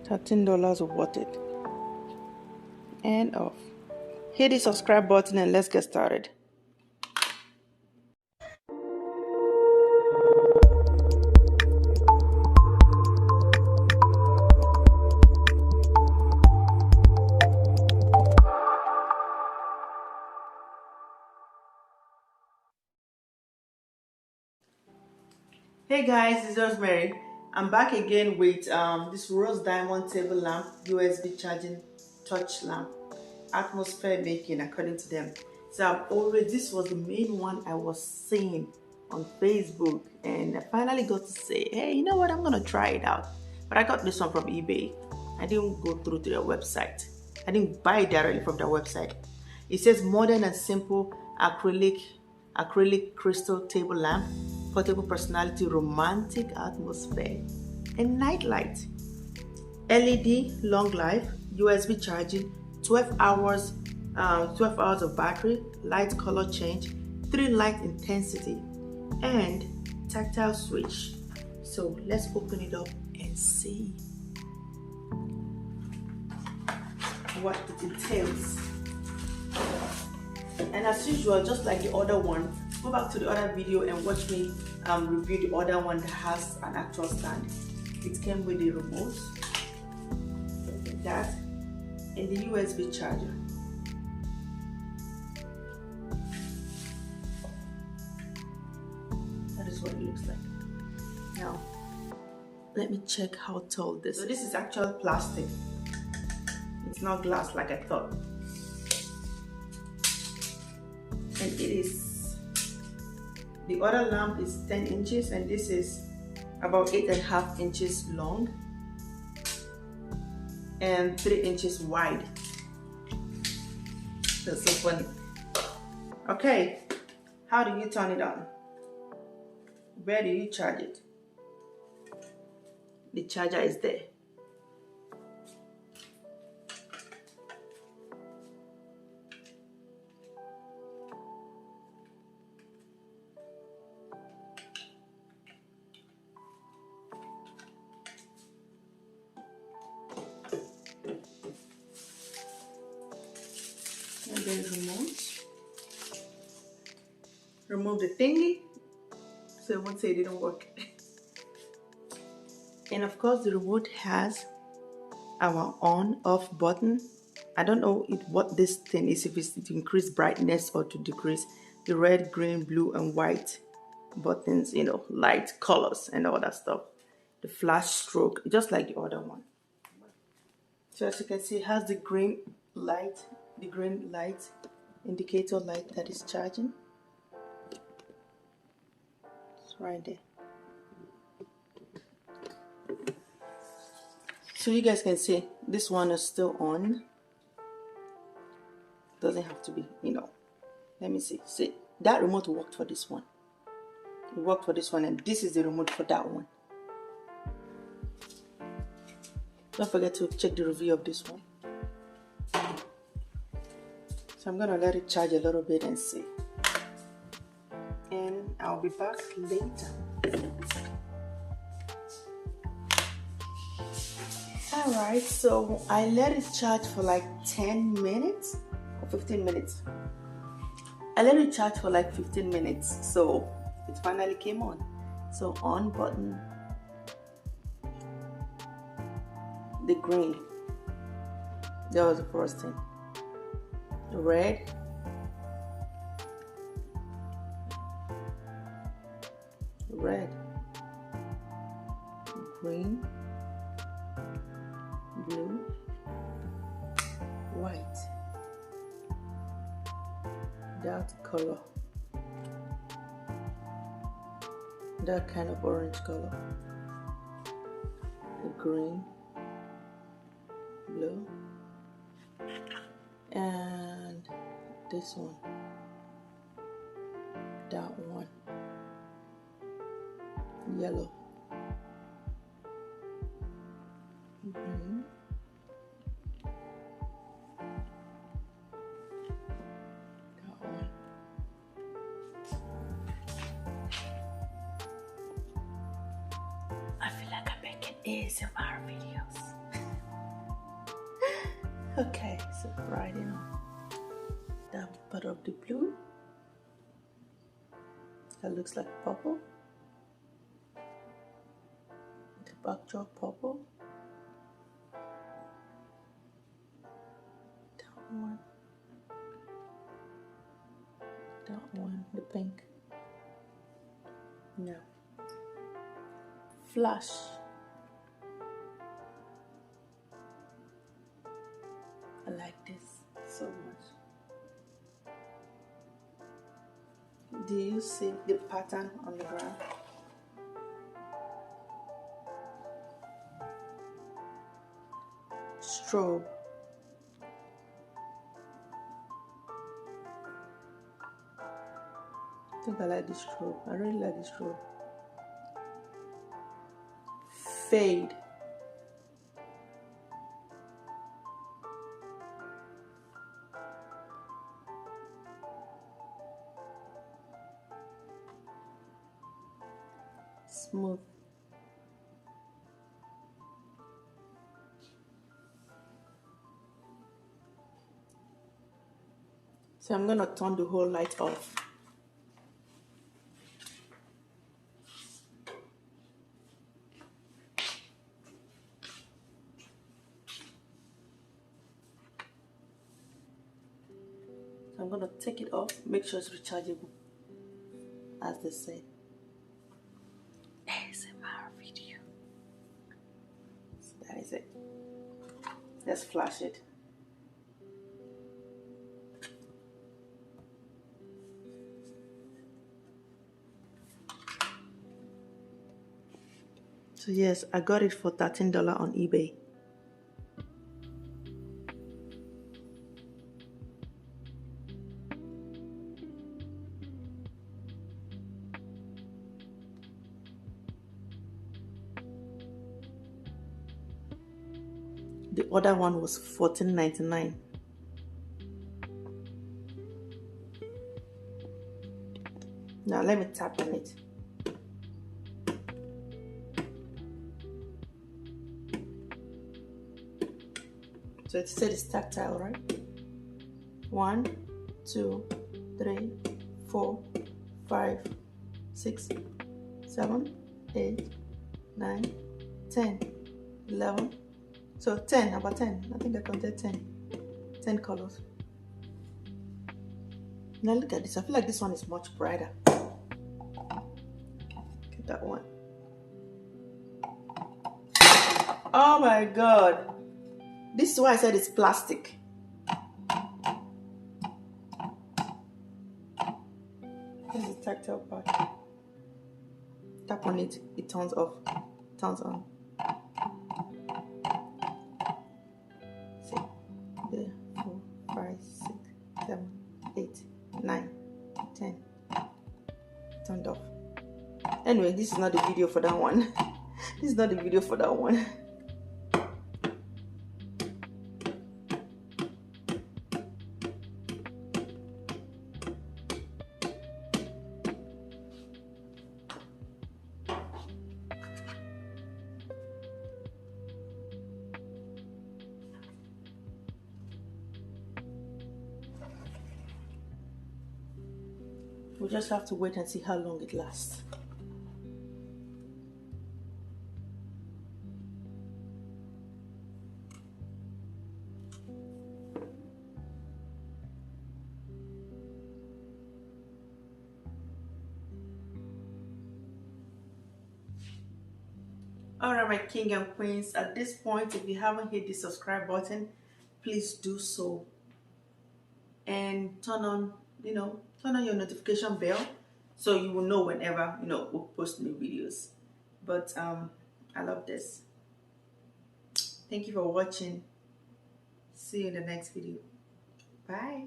$13 worth it. And off. Hit the subscribe button and let's get started. Hey guys, it's Rosemary. I'm back again with this rose diamond table lamp, USB charging touch lamp, atmosphere making according to them. So this was the main one I was seeing on Facebook, and I finally got to say, hey, you know what, I'm gonna try it out. But I got this one from eBay. I didn't go through to their website. I didn't buy it directly from their website. It says modern and simple acrylic crystal table lamp, portable personality, romantic atmosphere, and night light. LED, long life, USB charging, 12 hours of battery, light color change, 3 light intensity, and tactile switch. So let's open it up and see what it entails. And as usual, just like the other one, go back to the other video and watch me review the other one that has an actual stand. It came with the remote, that, and the USB charger. That is what it looks like. Now, let me check how tall this is. So this is actual plastic. It's not glass like I thought. And it is, the other lamp is 10 inches and this is about 8.5 inches long and 3 inches wide. That's so funny. Okay, how do you turn it on? Where do you charge it? The charger is there. And then remove the thingy so it won't say it didn't work. And of course the remote has our on off button. I don't know what this thing is, if it's to increase brightness or to decrease. The red, green, blue and white buttons, you know, light colors and all that stuff. The flash stroke, just like the other one. So as you can see, it has the green light indicator light that is charging. It's right there. So you guys can see this one is still on. Doesn't have to be, you know. Let me see. See, that remote worked for this one. It worked for this one, and this is the remote for that one. Don't forget to check the review of this one. So I'm gonna let it charge a little bit and see. And I'll be back later. Alright, so I let it charge for like 10 minutes or 15 minutes. I let it charge for like 15 minutes, so it finally came on. So on button, the green, that was the first thing. The red, green, blue, white, that color, that kind of orange color, the green, blue, and this one, that one, yellow, green, that one, I feel like I'm making ASMR videos. Okay, so writing on that part of the blue that looks like purple, the backdrop purple, that one, the pink. No. Flash. I like this so much. Do you see the pattern on the ground? Strobe. I think I like this strobe. I really like this strobe. Fade. Smooth. So I'm gonna turn the whole light off. So I'm gonna take it off, make sure it's rechargeable, as they say. ASMR video. So that is it. Let's flash it. So yes, I got it for $13 on eBay. The other one was $14.99. Now let me tap on it. So it said it's tactile, right? 1, 2, 3, 4, 5, 6, 7, 8, 9, 10, 11. So 10, about 10. I think I counted 10. 10 colors. Now look at this. I feel like this one is much brighter. Look at that one. Oh my God. This is why I said it's plastic. This is the tactile part. Tap on it, it turns off, turns on. See, there, 4, 5, 6, 7, 8, 9, 10. Turned off. Anyway, this is not the video for that one. This is not the video for that one. We just have to wait and see how long it lasts. Alright, my king and queens, at this point, if you haven't hit the subscribe button, please do so. And turn on your notification bell so you will know whenever we post new videos. But I love this. Thank you for watching. See you in the next video. Bye.